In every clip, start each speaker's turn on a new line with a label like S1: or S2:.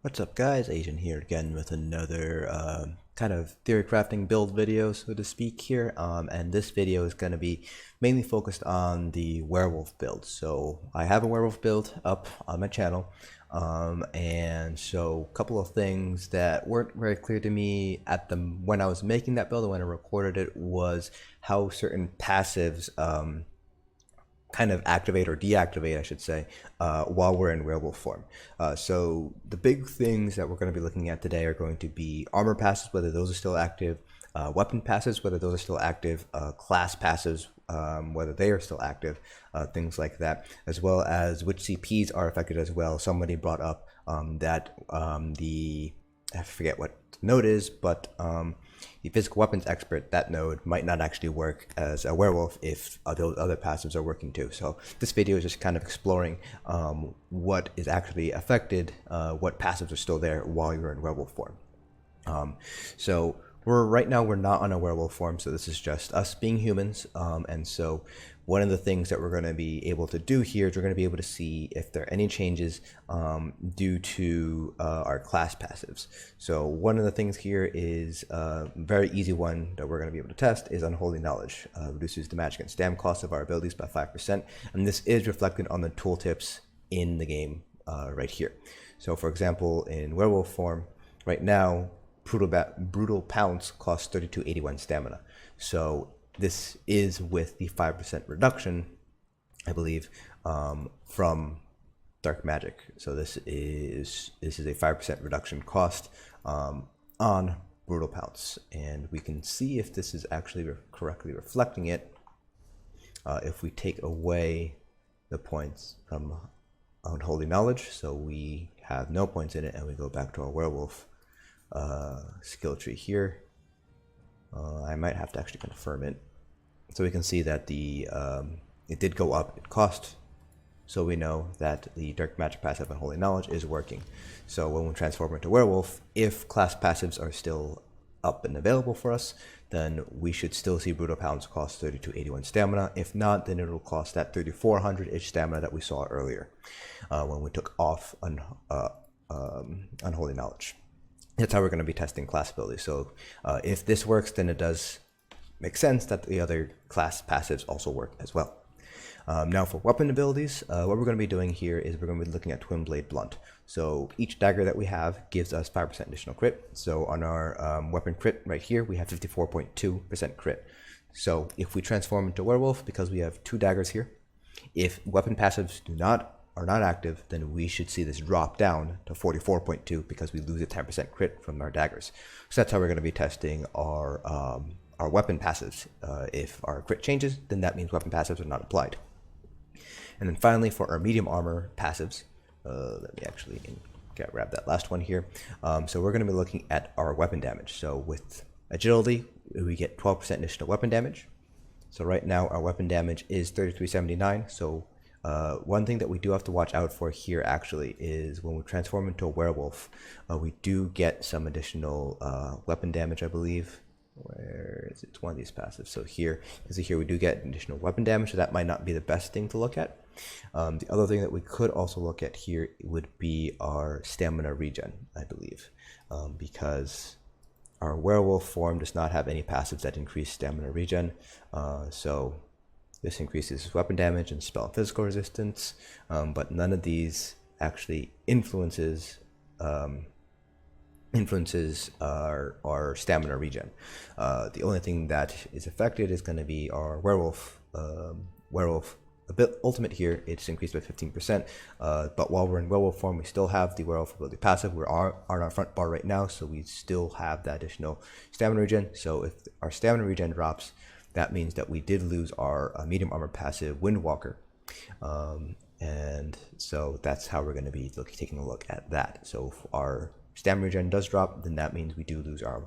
S1: What's up guys, Asian here again with another kind of theory crafting build video, so to speak here, and this video is going to be mainly focused on the werewolf build. So I have a werewolf build up on my channel, and so a couple of things that weren't very clear to me when I was making that build and when I recorded it was how certain passives kind of activate or deactivate, I should say, while we're in werewolf form. So the big things that we're going to be looking at today are going to be armor passives, whether those are still active, weapon passives, whether those are still active, class passives, whether they are still active, things like that, as well as which CPs are affected as well. Somebody brought up that I forget what node is, but the physical weapons expert, that node might not actually work as a werewolf if those other passives are working too. So this video is just kind of exploring what is actually affected, what passives are still there while you're in werewolf form. So right now we're not on a werewolf form, so this is just us being humans, and so one of the things that we're going to be able to do here is we're going to be able to see if there are any changes due to our class passives. So one of the things here is a very easy one that we're going to be able to test is Unholy Knowledge. Reduces the magic and stam cost of our abilities by 5%, and this is reflected on the tooltips in the game right here. So for example, in werewolf form right now, Brutal Pounce costs 3281 stamina. So this is with the 5% reduction, I believe, from dark magic. So this is a 5% reduction cost on Brutal Pounce, and we can see if this is actually correctly reflecting it. If we take away the points from Unholy Knowledge, so we have no points in it, and we go back to our werewolf skill tree here. I might have to actually confirm it, so we can see that it did go up in cost, so we know that the dark magic passive and holy knowledge is working. So when we transform into werewolf, if class passives are still up and available for us, then we should still see Brutal Pounds cost 3281 stamina. If not, then it'll cost that 3400-ish stamina that we saw earlier when we took off Unholy Knowledge. That's how we're going to be testing class abilities. So if this works, then it does make sense that the other class passives also work as well. Now for weapon abilities, what we're going to be doing here is we're going to be looking at Twin Blade Blunt. So each dagger that we have gives us 5% additional crit. So on our weapon crit right here, we have 54.2% crit. So if we transform into werewolf, because we have 2 daggers here, if weapon passives are not active, then we should see this drop down to 44.2 because we lose a 10% crit from our daggers. So that's how we're going to be testing our weapon passives. If our crit changes, then that means weapon passives are not applied. And then finally, for our medium armor passives, let me actually grab that last one here. So we're going to be looking at our weapon damage. So with agility, we get 12% additional weapon damage. So right now our weapon damage is 3379. So one thing that we do have to watch out for here actually is when we transform into a werewolf, we do get some additional weapon damage, I believe. Where is it? It's one of these passives. So here, as you see here, we do get additional weapon damage, so that might not be the best thing to look at. The other thing that we could also look at here would be our stamina regen, I believe, because our werewolf form does not have any passives that increase stamina regen. So this increases weapon damage and spell and physical resistance, but none of these actually influences our stamina regen. The only thing that is affected is going to be our werewolf ultimate here. It's increased by 15%, but while we're in werewolf form, we still have the werewolf ability passive. We're on our front bar right now, so we still have that additional stamina regen. So if our stamina regen drops, that means that we did lose our medium armor passive Windwalker, and so that's how we're going to be taking a look at that. So if our stamina regen does drop, then that means we do lose our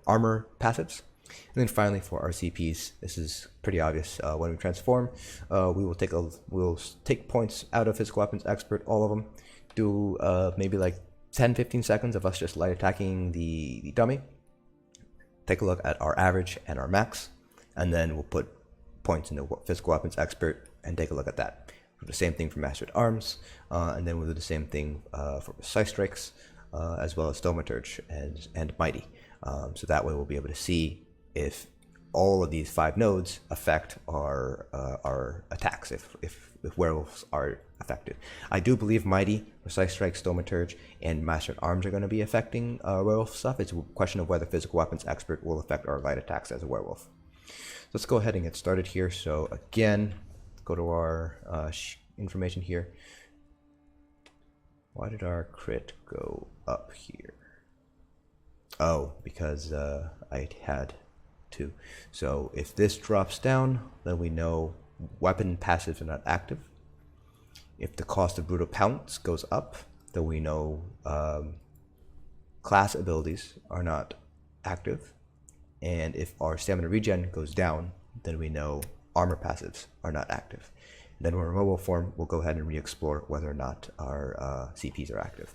S1: armor passives. And then finally for our CPs, this is pretty obvious. When we transform, we'll take points out of physical weapons expert, all of them. Do maybe like 10-15 seconds of us just light attacking the dummy. Take a look at our average and our max, and then we'll put points in the physical weapons expert and take a look at that. Do the same thing for Master at Arms, and then we'll do the same thing for Precise Strikes, as well as Thaumaturge and Mighty. So that way we'll be able to see if all of these 5 nodes affect our attacks, if werewolves are affected. I do believe Mighty, Precise Strikes, Thaumaturge, and Master at Arms are going to be affecting werewolf stuff. It's a question of whether Physical Weapons Expert will affect our light attacks as a werewolf. So let's go ahead and get started here. So again, go to our information here. Why did our crit go up here? Oh, because I had to. So if this drops down, then we know weapon passives are not active. If the cost of brutal pounce goes up, then we know class abilities are not active. And if our stamina regen goes down, then we know armor passives are not active. And then when we're in werewolf form, we'll go ahead and re-explore whether or not our CPs are active.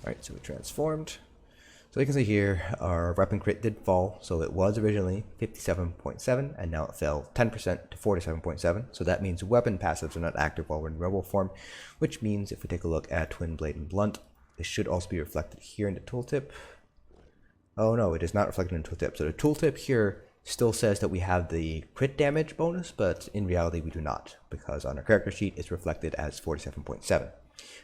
S1: Alright, so we transformed. So you can see here, our weapon crit did fall. So it was originally 57.7, and now it fell 10% to 47.7. So that means weapon passives are not active while we're in werewolf form, which means if we take a look at Twin Blade and Blunt, it should also be reflected here in the tooltip. Oh no, it is not reflected in the tooltip. So the tooltip here still says that we have the crit damage bonus, but in reality we do not, because on our character sheet it's reflected as 47.7.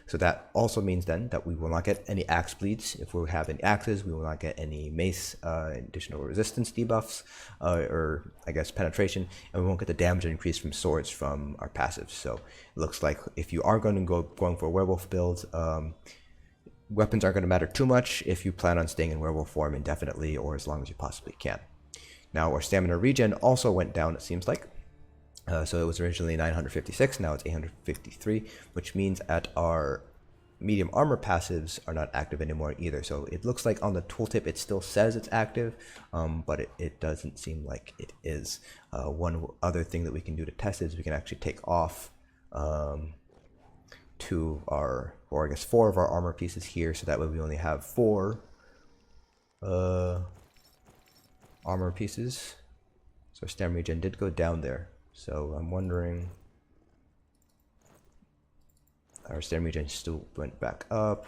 S1: So that also means then that we will not get any axe bleeds. If we have any axes, we will not get any mace additional resistance debuffs, or I guess penetration, and we won't get the damage increase from swords from our passives. So it looks like if you are going to going for a werewolf build, weapons aren't going to matter too much if you plan on staying in werewolf form indefinitely or as long as you possibly can. Now our stamina regen also went down, it seems like. So it was originally 956, now it's 853, which means that our medium armor passives are not active anymore either. So it looks like on the tooltip it still says it's active, but it doesn't seem like it is. One other thing that we can do to test is we can actually take off 2 or I guess 4 of our armor pieces here, so that way we only have 4 armor pieces. So our stamina regen did go down there. So I'm wondering, our stamina regen still went back up.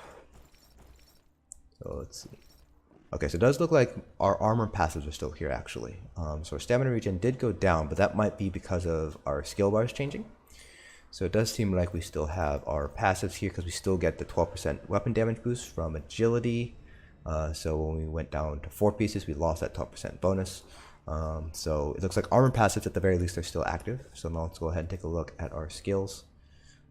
S1: So let's see. Okay, so it does look like our armor passives are still here actually. So our stamina regen did go down, but that might be because of our skill bars changing. So it does seem like we still have our passives here because we still get the 12% weapon damage boost from agility. So when we went down to 4 pieces, we lost that 12% bonus. So it looks like armor passives at the very least are still active. So now let's go ahead and take a look at our skills.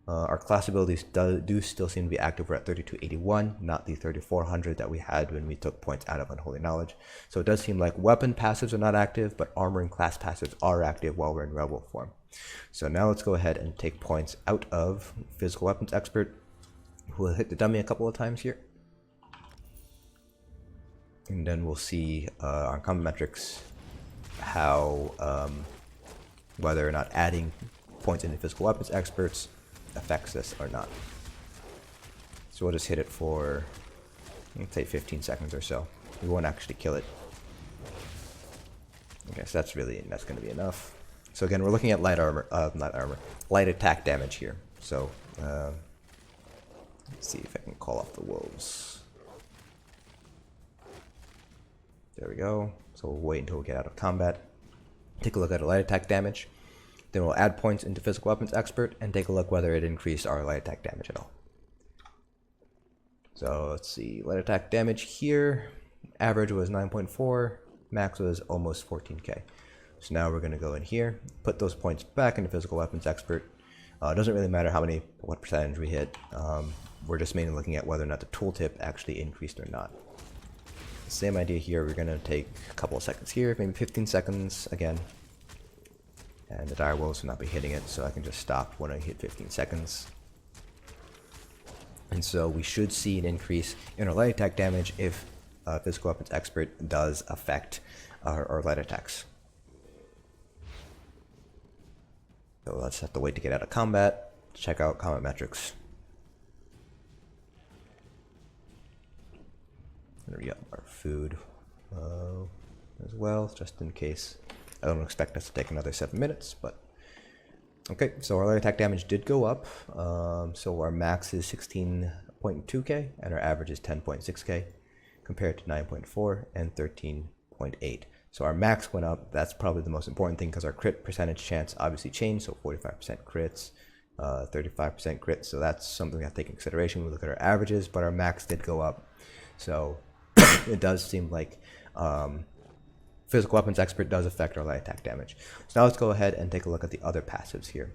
S1: Our class abilities do still seem to be active. We're at 3281, not the 3400 that we had when we took points out of Unholy Knowledge. So it does seem like weapon passives are not active, but armor and class passives are active while we're in werewolf form. So now let's go ahead and take points out of Physical Weapons Expert. We'll hit the dummy a couple of times here. And then we'll see on combat metrics how whether or not adding points into Physical Weapons Experts affects this or not. So we'll just hit it for, let's say 15 seconds or so. We won't actually kill it. Okay, so that's going to be enough. So again, we're looking at light attack damage here. So let's see if I can call off the wolves. There we go. So we'll wait until we get out of combat. Take a look at our light attack damage. Then we'll add points into Physical Weapons Expert and take a look whether it increased our light attack damage at all. So let's see, light attack damage here, average was 9.4, max was almost 14k. So now we're going to go in here, put those points back into Physical Weapons Expert. It doesn't really matter what percentage we hit. We're just mainly looking at whether or not the tooltip actually increased or not. Same idea here, we're going to take a couple of seconds here, maybe 15 seconds again. And the dire wolves will not be hitting it, so I can just stop when I hit 15 seconds. And so we should see an increase in our light attack damage if Physical Weapons Expert does affect our light attacks. So let's have to wait to get out of combat, check out combat metrics. And re-up our food as well, just in case. I don't expect us to take another 7 minutes, but Okay, so our light attack damage did go up. So our max is 16.2k and our average is 10.6k compared to 9.4 and 13.8. So our max went up. That's probably the most important thing because our crit percentage chance obviously changed. So 45% crits, 35% crits. So that's something we have to take into consideration when we look at our averages, but our max did go up. So it does seem like Physical Weapons Expert does affect our light attack damage. So now let's go ahead and take a look at the other passives here.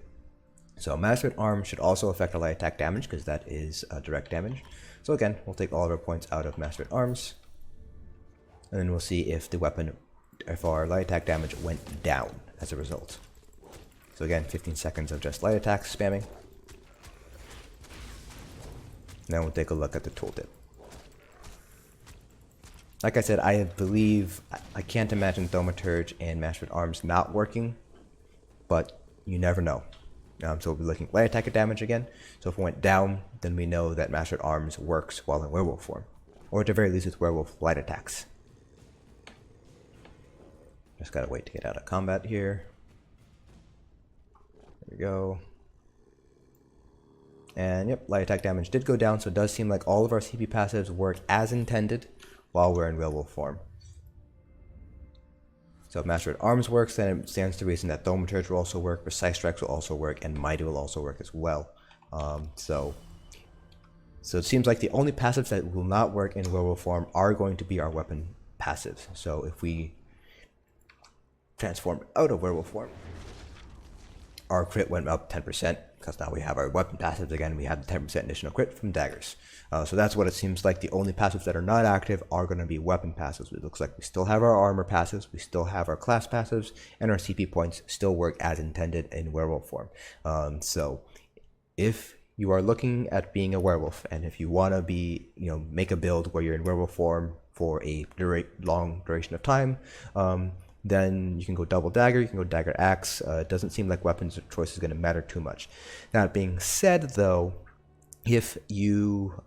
S1: So Master at Arms should also affect our light attack damage because that is direct damage. So again, we'll take all of our points out of Master at Arms, and then we'll see if our light attack damage went down as a result. So again, 15 seconds of just light attacks spamming. Now we'll take a look at the tooltip. Like I said, I believe, I can't imagine Thaumaturge and Master at Arms not working, but you never know. So we'll be looking at light attack damage again. So if it went down, then we know that Master at Arms works while in werewolf form, or at the very least with werewolf light attacks. Just gotta wait to get out of combat here. There we go. And yep, light attack damage did go down, so it does seem like all of our CP passives work as intended while we're in werewolf form. So if Master at Arms works, then it stands to reason that Thaumaturge will also work, Precise Strikes will also work, and Mighty will also work as well. So it seems like the only passives that will not work in werewolf form are going to be our weapon passives. So if we transform out of werewolf form, our crit went up 10%, because now we have our weapon passives again. We have the 10% additional crit from daggers. So that's what it seems like. The only passives that are not active are going to be weapon passives. It looks like we still have our armor passives, we still have our class passives, and our CP points still work as intended in werewolf form. So if you are looking at being a werewolf, and if you want to be, make a build where you're in werewolf form for a long duration of time, then you can go double dagger, you can go dagger axe. It doesn't seem like weapons choice is going to matter too much. That being said, though, if you,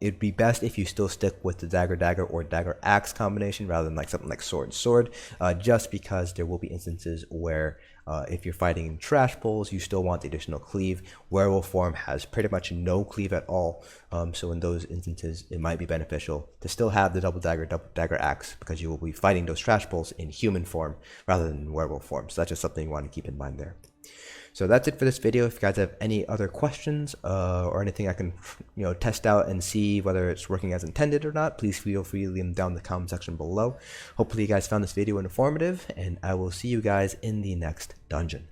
S1: it'd be best if you still stick with the dagger or dagger axe combination rather than like something like sword, just because there will be instances where if you're fighting trash pulls, you still want the additional cleave. Werewolf form has pretty much no cleave at all, so in those instances it might be beneficial to still have the double dagger axe, because you will be fighting those trash pulls in human form rather than werewolf form. So that's just something you want to keep in mind there. So that's it for this video. If you guys have any other questions or anything I can test out and see whether it's working as intended or not, please feel free to leave them down in the comment section below. Hopefully you guys found this video informative, and I will see you guys in the next dungeon.